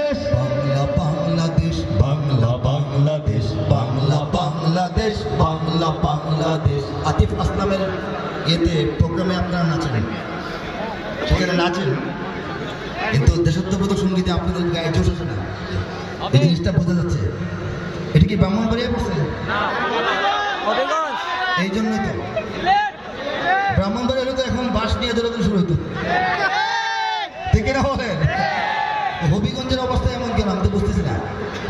বাংলাদেশ, বাংলা বাংলাদেশ, বাংলা বাংলাদেশ, বাংলা বাংলাদেশ, বাংলা বাংলাদেশ। আতিফ আসলামের এতে প্রোগ্রামে আপনারা নাচেন, সেখানে নাচেন, কিন্তু দেশাত্মবোধক সঙ্গীতে আপনাদের গায়ে জোশ আসে না। এই জিনিসটা বোঝা যাচ্ছে। এটা কি ব্রাহ্মণবাড়িয়া করছে? এই জন্যই তো ব্রাহ্মণবাড়িয়া হলে তো এখন বাস নিয়ে দৌড়াদৌড়ি শুরু হইতো, ঠিক না বলেন? হবিগঞ্জের অবস্থা এমন কেন আমি তো বুঝতেছি না।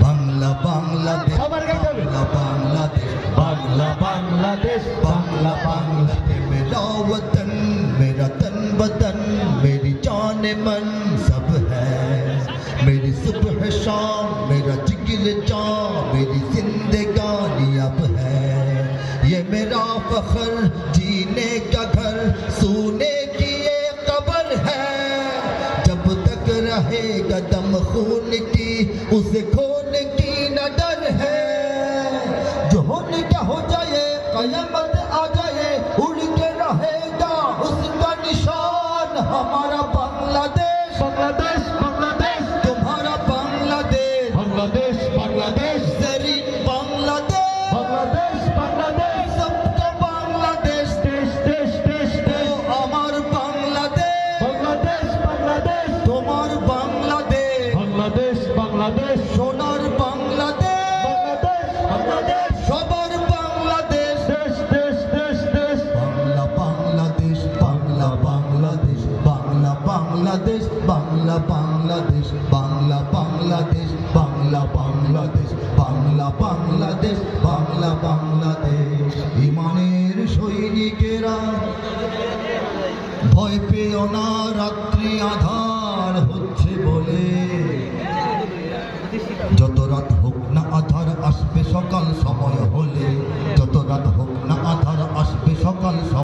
বাংলা বাংলাদেশ, সবার গাইতে হবে। বাংলা বাংলাদেশ, বাংলা বাংলাদেশ, बांग्ला बांग्लादेश मेरा वतन, मेरा तन बदन, मेरी जान मन सब है, मेरी सुबह शाम, मेरा जिगर जान, मेरी जिंदगानी अब है, ये मेरा फख्र, जीने का घर, सोने की ये कब्र है, जब तक रहेगा दम खून की, उसे खोने की न डर है, जो होने क्या हो जाए कयामत आ जाए, उड़ के रहेगा उसका निशान, हमारा बांग्लादेश, बांग्लादेश, बांग्लादेश, तुम्हारा बांग्लादेश, बांग्लादेश, बांग्लादेश, जरीन बांग्लादेश, बांग्लादेश, बांग्लादेश, सबका बांग्लादेश, देश देश देश ओ देश, আমার বাংলাদেশ, बांग्लादेश, बांग्लादेश, তোমার বাংলাদেশ, बांग्लादेश, बांग्लादेश, সোনার বাংলাদেশ, बांग्लादेश, बांग्लादेश, সবার বাংলাদেশ। देश देश देश देश, বাংলা বাংলাদেশ, বাংলা বাংলাদেশ, বাংলা বাংলাদেশ, বাংলা বাংলাদেশ, বাংলা বাংলাদেশ, বাংলা বাংলাদেশ, বাংলা বাংলাদেশ, বাংলা বাংলাদেশ। ইমানের সৈনিকেরা ভয় পেও না, রাত্রি আধার হচ্ছে বলে, যত রাত হোক